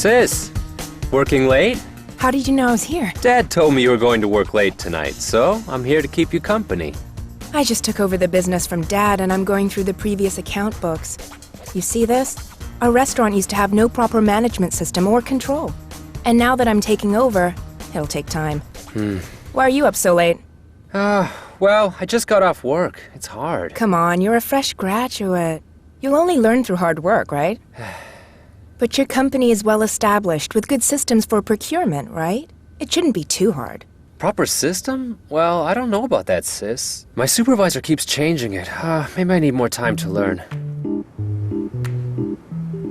Sis, working late? How did you know I was here? Dad told me you were going to work late tonight, so I'm here to keep you company. I just took over the business from Dad and I'm going through the previous account books. You see this? Our restaurant used to have no proper management system or control. And now that I'm taking over, it'll take time. Why are you up so late? Well, I just got off work. It's hard. Come on, you're a fresh graduate. You'll only learn through hard work, right? But your company is well established with good systems for procurement, right? It shouldn't be too hard. Proper system? Well, I don't know about that, sis. My supervisor keeps changing it. Maybe I need more time to learn.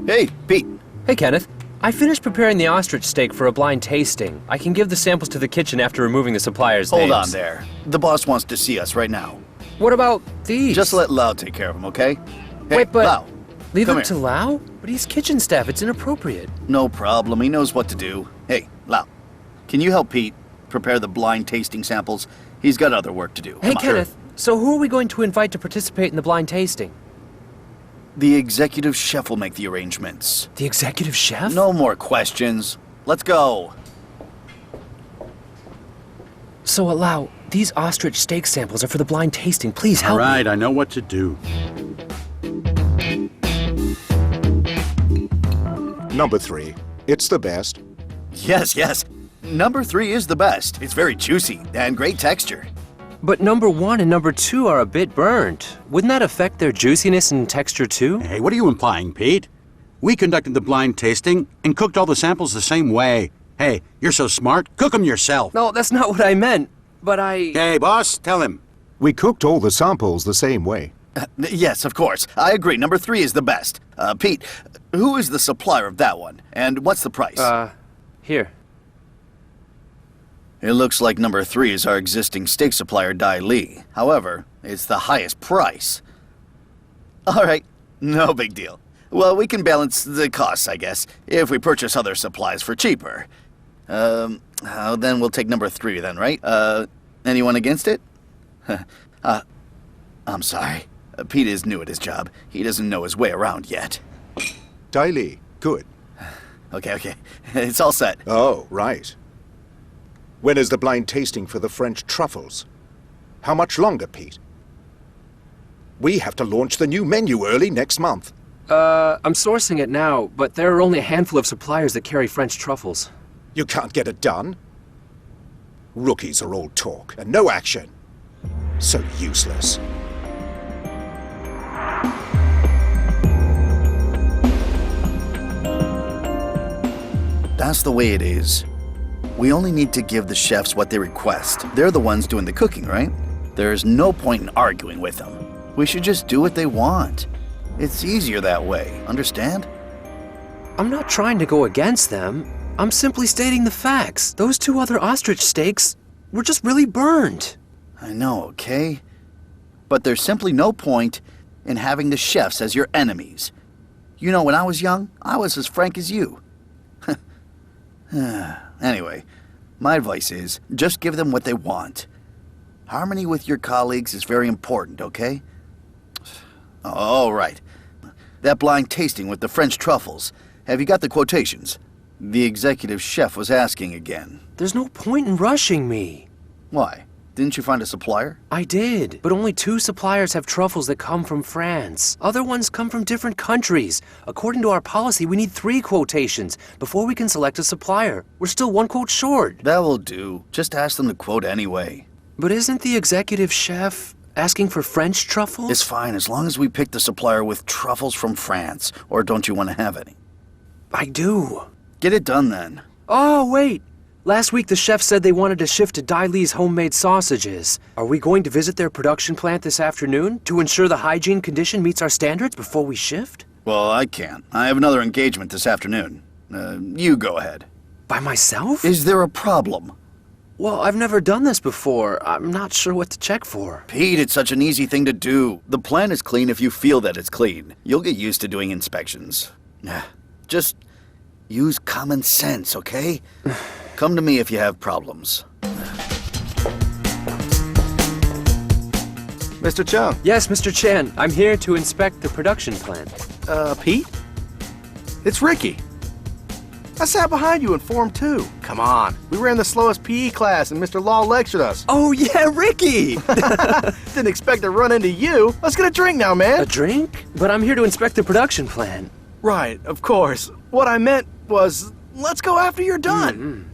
Hey, Pete. Hey, Kenneth. I finished preparing the ostrich steak for a blind tasting. I can give the samples to the kitchen after removing the supplier's names. Hold on there. The boss wants to see us right now. What about these? Just let Lau take care of them, okay? Hey, Wait, but... Lau, leave come them here. to Lau? But he's kitchen staff. It's inappropriate. No problem. He knows what to do. Hey, Lau, can you help Pete prepare the blind tasting samples? He's got other work to do. Hey, Come on. Kenneth. So who are we going to invite to participate in the blind tasting? The executive chef will make the arrangements. The executive chef? No more questions. Let's go. So, Lau, these ostrich steak samples are for the blind tasting. Please help All right, me. I know what to do. Number 3. It's the best. Yes. Number 3 is the best. It's very juicy and great texture. But number 1 and number 2 are a bit burnt. Wouldn't that affect their juiciness and texture too? Hey, what are you implying, Pete? We conducted the blind tasting and cooked all the samples the same way. Hey, you're so smart, cook them yourself. No, that's not what I meant. But I... Hey, boss, tell him. We cooked all the samples the same way. Yes, of course. I agree. Number 3 is the best. Pete, who is the supplier of that one? And what's the price? Here. It looks like number 3 is our existing steak supplier, Dai Li. However, it's the highest price. All right, no big deal. Well, we can balance the costs, I guess, if we purchase other supplies for cheaper. Then we'll take number 3 then, right? Anyone against it? I'm sorry. Pete is new at his job. He doesn't know his way around yet. Dai Li, good. Okay. It's all set. Oh, right. When is the blind tasting for the French truffles? How much longer, Pete? We have to launch the new menu early next month. I'm sourcing it now, but there are only a handful of suppliers that carry French truffles. You can't get it done? Rookies are all talk and no action. So useless. That's the way it is. We only need to give the chefs what they request. They're the ones doing the cooking, right? There's no point in arguing with them. We should just do what they want. It's easier that way, understand? I'm not trying to go against them. I'm simply stating the facts. Those 2 other ostrich steaks were just really burned. I know, okay? But there's simply no point in having the chefs as your enemies. You know, when I was young, I was as frank as you. Anyway, my advice is, just give them what they want. Harmony with your colleagues is very important, okay? All right. That blind tasting with the French truffles. Have you got the quotations? The executive chef was asking again. There's no point in rushing me. Why? Didn't you find a supplier? I did, but only 2 suppliers have truffles that come from France. Other ones come from different countries. According to our policy, we need 3 quotations before we can select a supplier. We're still 1 quote short. That will do. Just ask them to quote anyway. But isn't the executive chef asking for French truffles? It's fine as long as we pick the supplier with truffles from France. Or don't you want to have any? I do. Get it done then. Oh, wait. Last week the chef said they wanted to shift to Dai Li's homemade sausages. Are we going to visit their production plant this afternoon to ensure the hygiene condition meets our standards before we shift? Well, I can't. I have another engagement this afternoon. You go ahead. By myself? Is there a problem? Well, I've never done this before. I'm not sure what to check for. Pete, it's such an easy thing to do. The plant is clean if you feel that it's clean. You'll get used to doing inspections. Just use common sense, okay? Come to me if you have problems. Mr. Chung. Yes, Mr. Chan. I'm here to inspect the production plant. Pete? It's Ricky. I sat behind you in Form 2. Come on, we ran the slowest PE class and Mr. Law lectured us. Oh yeah, Ricky! Didn't expect to run into you. Let's get a drink now, man. A drink? But I'm here to inspect the production plan. Right, of course. What I meant was, let's go after you're done.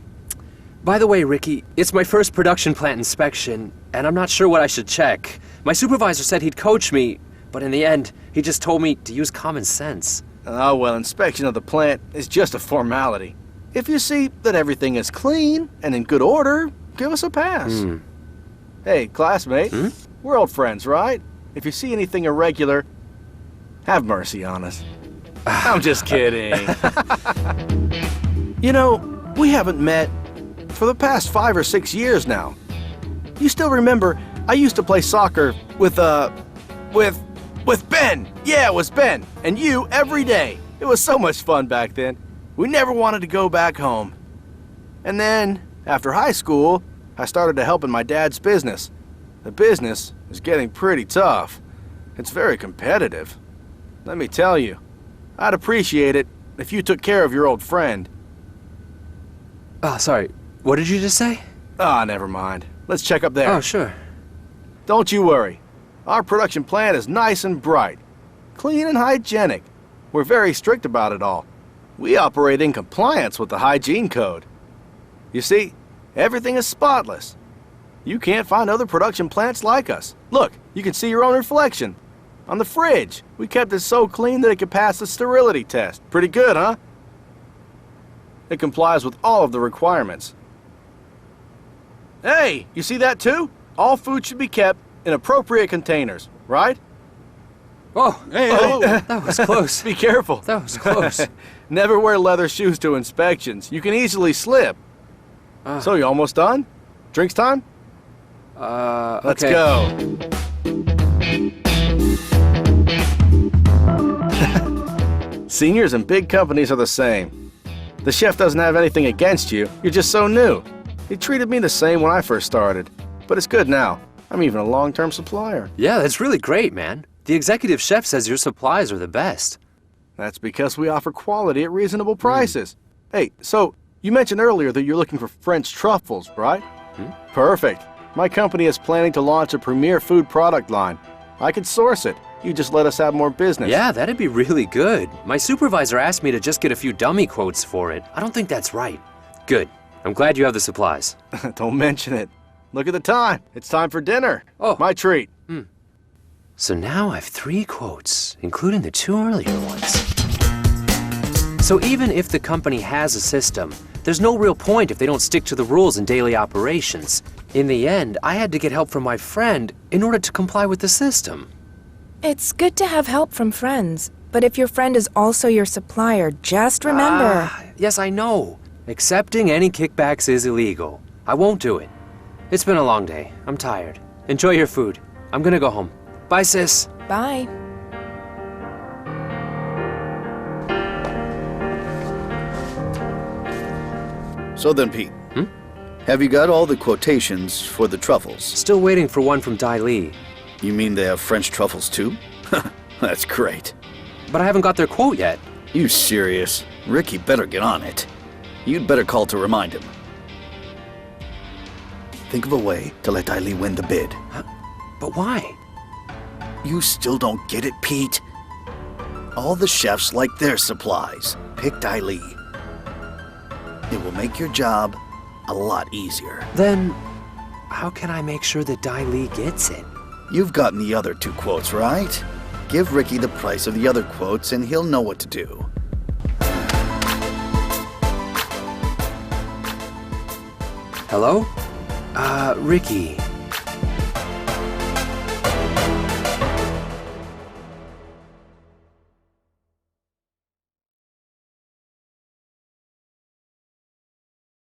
By the way, Ricky, it's my first production plant inspection, and I'm not sure what I should check. My supervisor said he'd coach me, but in the end, he just told me to use common sense. Oh, well, inspection of the plant is just a formality. If you see that everything is clean and in good order, give us a pass. Hey, classmate, we're old friends, right? If you see anything irregular, have mercy on us. I'm just kidding. You know, we haven't met for the past 5 or 6 years now. You still remember I used to play soccer with Ben. Yeah, it was Ben. And you every day. It was so much fun back then. We never wanted to go back home. And then, after high school, I started to help in my dad's business. The business is getting pretty tough. It's very competitive. Let me tell you, I'd appreciate it if you took care of your old friend. Oh, sorry. What did you just say? Ah, never mind. Let's check up there. Oh, sure. Don't you worry. Our production plant is nice and bright, clean and hygienic. We're very strict about it all. We operate in compliance with the hygiene code. You see, everything is spotless. You can't find other production plants like us. Look, you can see your own reflection. On the fridge, we kept it so clean that it could pass the sterility test. Pretty good, huh? It complies with all of the requirements. Hey, you see that too? All food should be kept in appropriate containers, right? Oh, Hey, that was close. Be careful. That was close. Never wear leather shoes to inspections. You can easily slip. So you almost done? Drinks time? Let's okay. go. Seniors in big companies are the same. The chef doesn't have anything against you. You're just so new. He treated me the same when I first started. But it's good now. I'm even a long-term supplier. Yeah, that's really great, man. The executive chef says your supplies are the best. That's because we offer quality at reasonable prices. Hey, so you mentioned earlier that you're looking for French truffles, right? Perfect. My company is planning to launch a premier food product line. I could source it. You just let us have more business. Yeah, that'd be really good. My supervisor asked me to just get a few dummy quotes for it. I don't think that's right. Good. I'm glad you have the supplies. Don't mention it. Look at the time. It's time for dinner. Oh. My treat. So now I've 3 quotes, including the 2 earlier ones. So even if the company has a system, there's no real point if they don't stick to the rules in daily operations. In the end, I had to get help from my friend in order to comply with the system. It's good to have help from friends, but if your friend is also your supplier, just remember... Yes, I know. Accepting any kickbacks is illegal. I won't do it. It's been a long day. I'm tired. Enjoy your food. I'm gonna go home. Bye, sis. Bye. So then, Pete, have you got all the quotations for the truffles? Still waiting for one from Dai Li. You mean they have French truffles too? That's great. But I haven't got their quote yet. You serious? Ricky better get on it. You'd better call to remind him. Think of a way to let Dai Li win the bid. But why? You still don't get it, Pete? All the chefs like their supplies. Pick Dai Li. It will make your job a lot easier. Then, how can I make sure that Dai Li gets it? You've gotten the other 2 quotes, right? Give Ricky the price of the other quotes and he'll know what to do. Hello? Ricky,